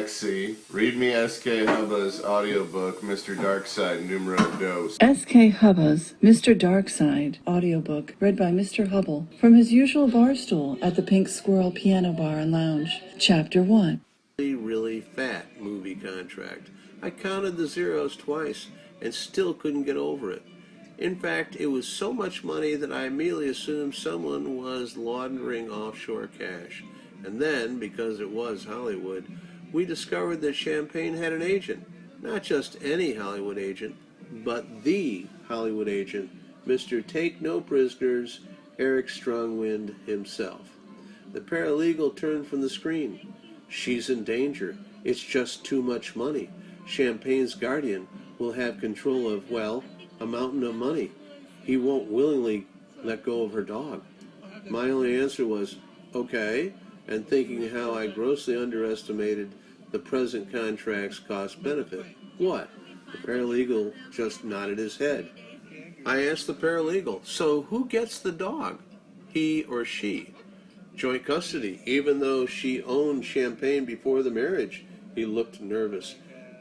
Alexi, read me S.K. Hubba's audiobook, Mr. Darkside, numero dos. S.K. Hubba's Mr. Darkside audiobook, read by Mr. Hubble, from his usual bar stool at the Pink Squirrel Piano Bar and Lounge. Chapter 1. Really fat movie contract. I counted the zeros twice and still couldn't get over it. In fact, it was so much money that I immediately assumed someone was laundering offshore cash. And then, because it was Hollywood, we discovered that Champagne had an agent. Not just any Hollywood agent, but the Hollywood agent, Mr. Take No Prisoners, Eric Strongwind himself. The paralegal turned from the screen. She's in danger. It's just too much money. Champagne's guardian will have control of, well, a mountain of money. He won't willingly let go of her dog. My only answer was, okay, and thinking how I grossly underestimated the present contract's cost-benefit. What? The paralegal just nodded his head. I asked the paralegal, so who gets the dog? He or she? Joint custody, even though she owned Champagne before the marriage. He looked nervous.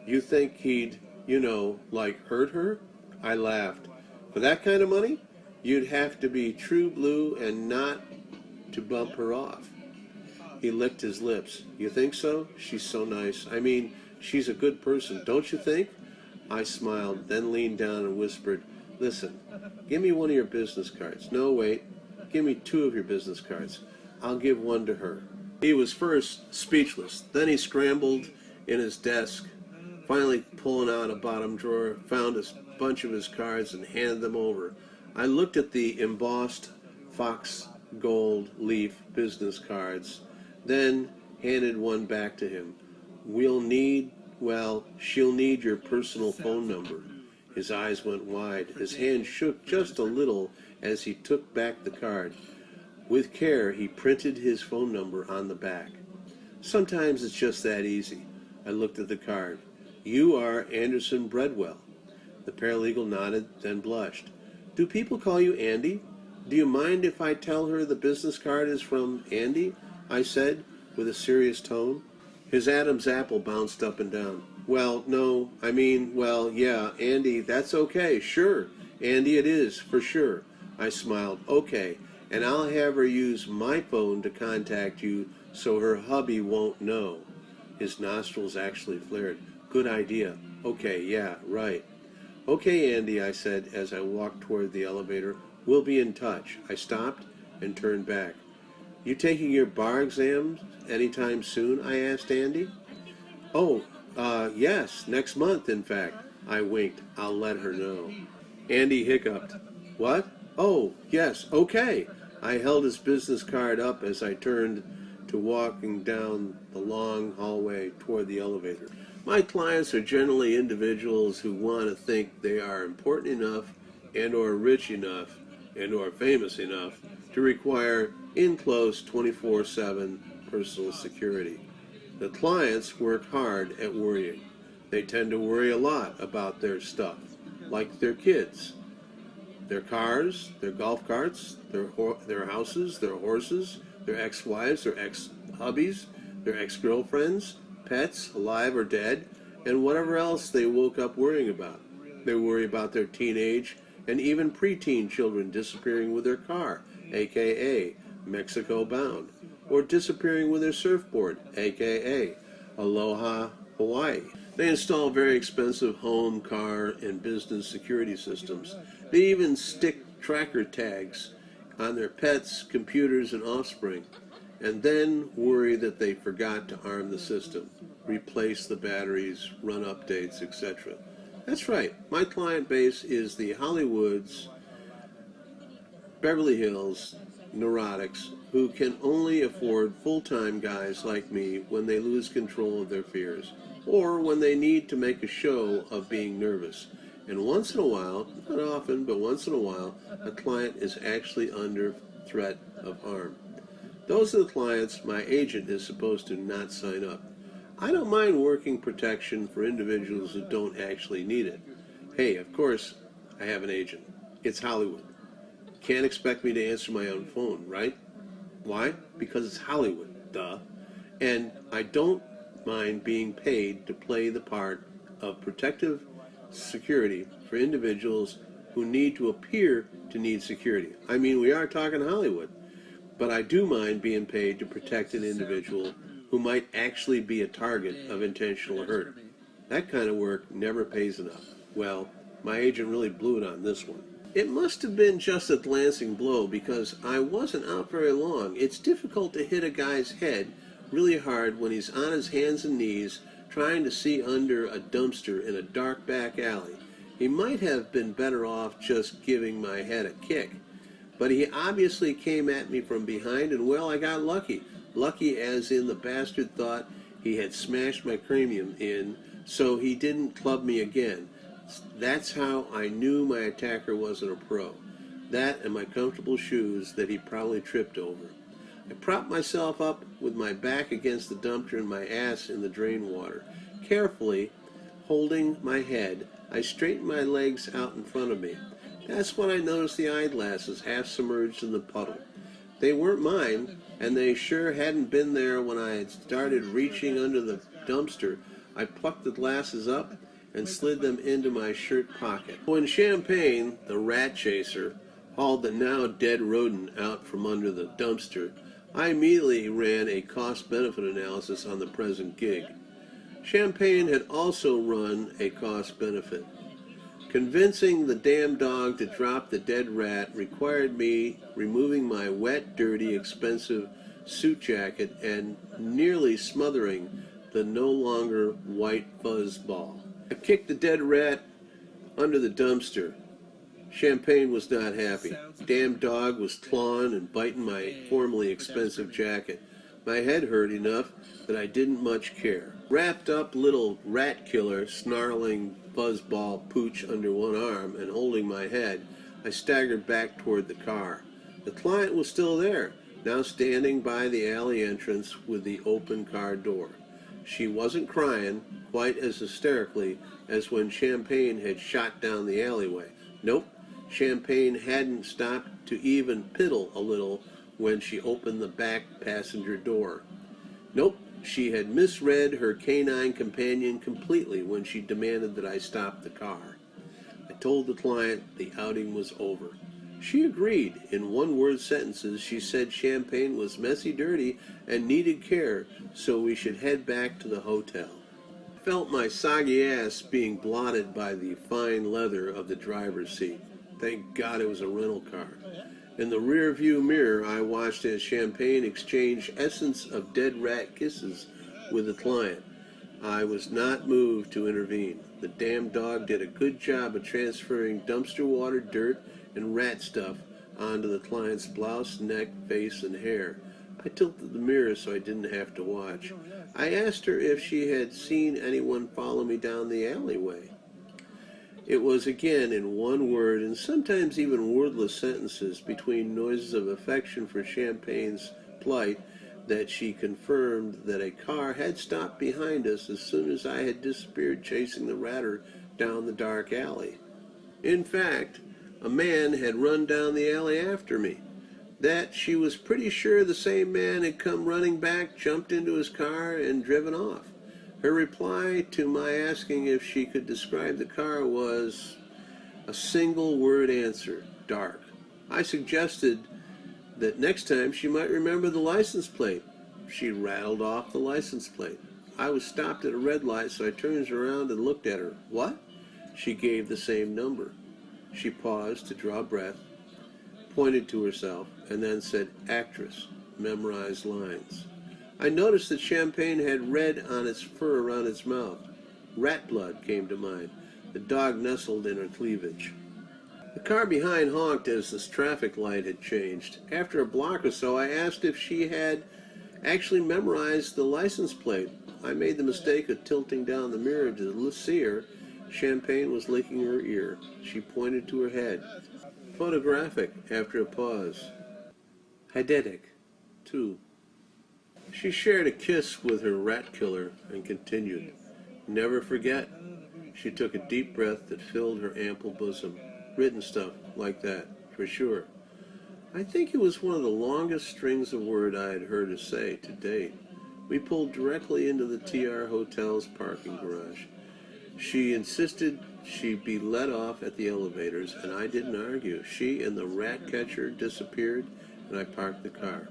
You think he'd, hurt her? I laughed. For that kind of money, you'd have to be true blue and not to bump her off. He licked his lips. You think so? She's so nice. I mean, she's a good person, don't you think? I smiled, then leaned down and whispered, listen, give me one of your business cards. No, wait, give me 2 of your business cards. I'll give one to her. He was first speechless. Then he scrambled in his desk, finally pulling out a bottom drawer, found a bunch of his cards and handed them over. I looked at the embossed fox gold leaf business cards, then handed one back to him. She'll need your personal phone number. His eyes went wide. His hand shook just a little as he took back the card. With care, he printed his phone number on the back. Sometimes it's just that easy. I looked at the card. You are Anderson Breadwell. The paralegal nodded, then blushed. Do people call you Andy? Do you mind if I tell her the business card is from Andy? I said, with a serious tone. His Adam's apple bounced up and down. Yeah, Andy, that's okay, sure. Andy it is, for sure. I smiled. Okay, and I'll have her use my phone to contact you so her hubby won't know. His nostrils actually flared. Good idea. Okay, yeah, right. Okay, Andy, I said as I walked toward the elevator. We'll be in touch. I stopped and turned back. You taking your bar exams anytime soon? I asked Andy. Yes, next month, in fact. I winked. I'll let her know. Andy hiccuped. What? Oh, yes, okay. I held his business card up as I turned to walking down the long hallway toward the elevator. My clients are generally individuals who want to think they are important enough and or rich enough and or famous enough to require in-close 24/7 personal security. The clients work hard at worrying. They tend to worry a lot about their stuff, like their kids, their cars, their golf carts, their houses, their horses, their ex-wives, their ex-hubbies, their ex-girlfriends, pets, alive or dead, and whatever else they woke up worrying about. They worry about their teenage and even preteen children disappearing with their car, aka Mexico bound, or disappearing with their surfboard, aka Aloha, Hawaii. They install very expensive home, car, and business security systems. They even stick tracker tags on their pets, computers, and offspring, and then worry that they forgot to arm the system, replace the batteries, run updates, etc. That's right, my client base is the Hollywood's, Beverly Hills neurotics who can only afford full-time guys like me when they lose control of their fears, or when they need to make a show of being nervous. And once in a while, not often, but once in a while, a client is actually under threat of harm. Those are the clients my agent is supposed to not sign up. I don't mind working protection for individuals who don't actually need it. Hey, of course, I have an agent. It's Hollywood. Can't expect me to answer my own phone, right? Why? Because it's Hollywood, duh. And I don't mind being paid to play the part of protective security for individuals who need to appear to need security. I mean, we are talking Hollywood, but I do mind being paid to protect an individual who might actually be a target of intentional hurt. That kind of work never pays enough. Well, my agent really blew it on this one. It must have been just a glancing blow because I wasn't out very long. It's difficult to hit a guy's head really hard when he's on his hands and knees trying to see under a dumpster in a dark back alley. He might have been better off just giving my head a kick. But he obviously came at me from behind, and well, I got lucky. Lucky as in the bastard thought he had smashed my cranium in, so he didn't club me again. That's how I knew my attacker wasn't a pro. That and my comfortable shoes that he probably tripped over. I propped myself up with my back against the dumpster and my ass in the drain water. Carefully holding my head, I straightened my legs out in front of me. That's when I noticed the eyeglasses half submerged in the puddle. They weren't mine, and they sure hadn't been there when I had started reaching under the dumpster. I plucked the glasses up and slid them into my shirt pocket. When Champagne, the rat chaser, hauled the now dead rodent out from under the dumpster, I immediately ran a cost-benefit analysis on the present gig. Champagne had also run a cost-benefit. Convincing the damn dog to drop the dead rat required me removing my wet, dirty, expensive suit jacket and nearly smothering the no longer white fuzz ball. I kicked the dead rat under the dumpster. Champagne was not happy. Damn dog was clawing and biting my formerly expensive jacket. My head hurt enough that I didn't much care. Wrapped up little rat killer, snarling fuzzball pooch under one arm and holding my head, I staggered back toward the car. The client was still there, now standing by the alley entrance with the open car door. She wasn't crying quite as hysterically as when Champagne had shot down the alleyway. Nope, Champagne hadn't stopped to even piddle a little when she opened the back passenger door. Nope, she had misread her canine companion completely when she demanded that I stop the car. I told the client the outing was over. She agreed. In one-word sentences, she said Champagne was messy dirty and needed care, so we should head back to the hotel. I felt my soggy ass being blotted by the fine leather of the driver's seat. Thank God it was a rental car. In the rear-view mirror, I watched as Champagne exchanged essence of dead rat kisses with the client. I was not moved to intervene. The damn dog did a good job of transferring dumpster water, dirt, and rat stuff onto the client's blouse, neck, face, and hair. I tilted the mirror so I didn't have to watch. I asked her if she had seen anyone follow me down the alleyway. It was again in one word and sometimes even wordless sentences between noises of affection for Champagne's plight that she confirmed that a car had stopped behind us as soon as I had disappeared chasing the ratter down the dark alley. In fact, a man had run down the alley after me. That she was pretty sure the same man had come running back, jumped into his car, and driven off. Her reply to my asking if she could describe the car was a single-word answer, dark. I suggested that next time she might remember the license plate. She rattled off the license plate. I was stopped at a red light, so I turned around and looked at her. What? She gave the same number. She paused to draw breath, pointed to herself, and then said, actress, memorized lines. I noticed that Champagne had red on its fur around its mouth. Rat blood came to mind. The dog nestled in her cleavage. The car behind honked as the traffic light had changed. After a block or so, I asked if she had actually memorized the license plate. I made the mistake of tilting down the mirror to see her. Champagne was licking her ear. She pointed to her head. Photographic, after a pause. Eidetic, too. She shared a kiss with her rat killer and continued. Never forget. She took a deep breath that filled her ample bosom. Written stuff like that, for sure. I think it was one of the longest strings of words I had heard her say to date. We pulled directly into the TR Hotel's parking garage. She insisted she be let off at the elevators, and I didn't argue. She and the rat catcher disappeared, and I parked the car.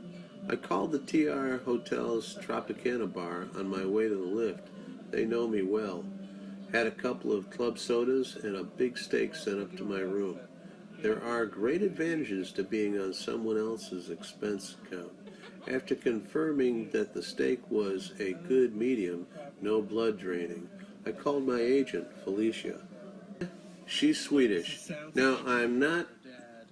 I called the TR Hotel's Tropicana bar on my way to the lift. They know me well. Had a couple of club sodas and a big steak sent up to my room. There are great advantages to being on someone else's expense account. After confirming that the steak was a good medium, no blood draining, I called my agent, Felicia. She's Swedish. Now, I'm not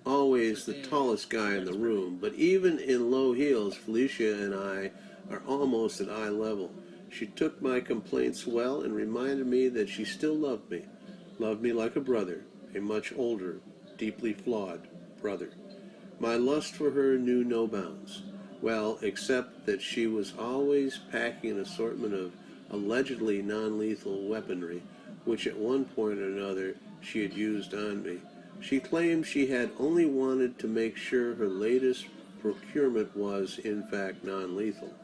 always the tallest guy in the room, but even in low heels, Felicia and I are almost at eye level. She took my complaints well and reminded me that she still loved me like a brother, a much older, deeply flawed brother. My lust for her knew no bounds. Well, except that she was always packing an assortment of allegedly non-lethal weaponry, which at one point or another she had used on me. She claimed she had only wanted to make sure her latest procurement was, in fact, non-lethal.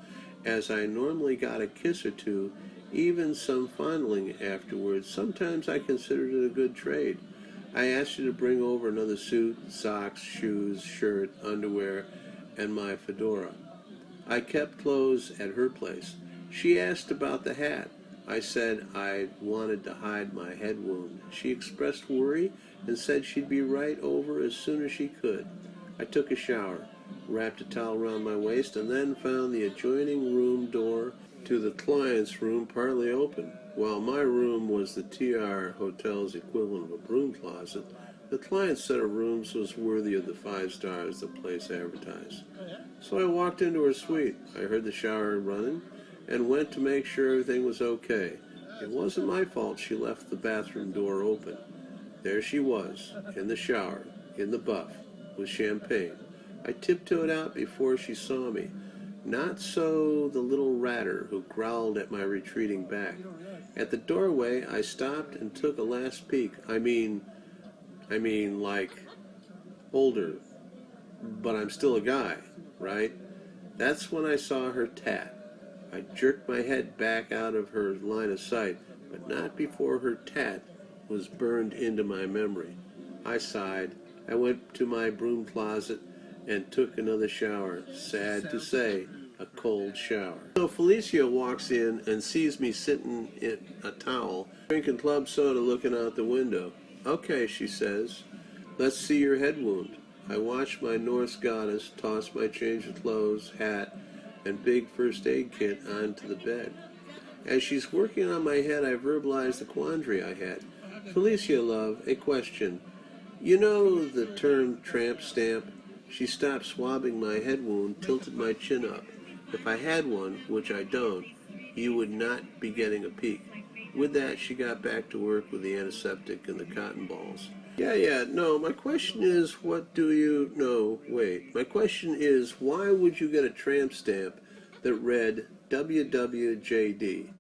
As I normally got a kiss or two, even some fondling afterwards, sometimes I considered it a good trade. I asked her to bring over another suit, socks, shoes, shirt, underwear, and my fedora. I kept clothes at her place. She asked about the hat. I said I wanted to hide my head wound. She expressed worry and said she'd be right over as soon as she could. I took a shower, wrapped a towel around my waist, and then found the adjoining room door to the client's room partly open. While my room was the TR Hotel's equivalent of a broom closet, the client's set of rooms was worthy of the 5 stars the place advertised. So I walked into her suite. I heard the shower running and went to make sure everything was okay. It wasn't my fault she left the bathroom door open. There she was, in the shower, in the buff, with champagne. I tiptoed out before she saw me. Not so the little ratter who growled at my retreating back. At the doorway, I stopped and took a last peek. I mean, like, older, but I'm still a guy, right? That's when I saw her tat. I jerked my head back out of her line of sight, but not before her tat was burned into my memory. I sighed. I went to my broom closet and took another shower. Sad to say, a cold shower. So Felicia walks in and sees me sitting in a towel, drinking club soda, looking out the window. Okay, she says, let's see your head wound. I watch my Norse goddess toss my change of clothes, hat, and big first aid kit onto the bed. As she's working on my head, I verbalize the quandary I had. Felicia, love, a question. You know the term tramp stamp? She stopped swabbing my head wound, tilted my chin up. If I had one, which I don't, you would not be getting a peek. With that, she got back to work with the antiseptic and the cotton balls. No, my question is, my question is, why would you get a tramp stamp that read WWJD?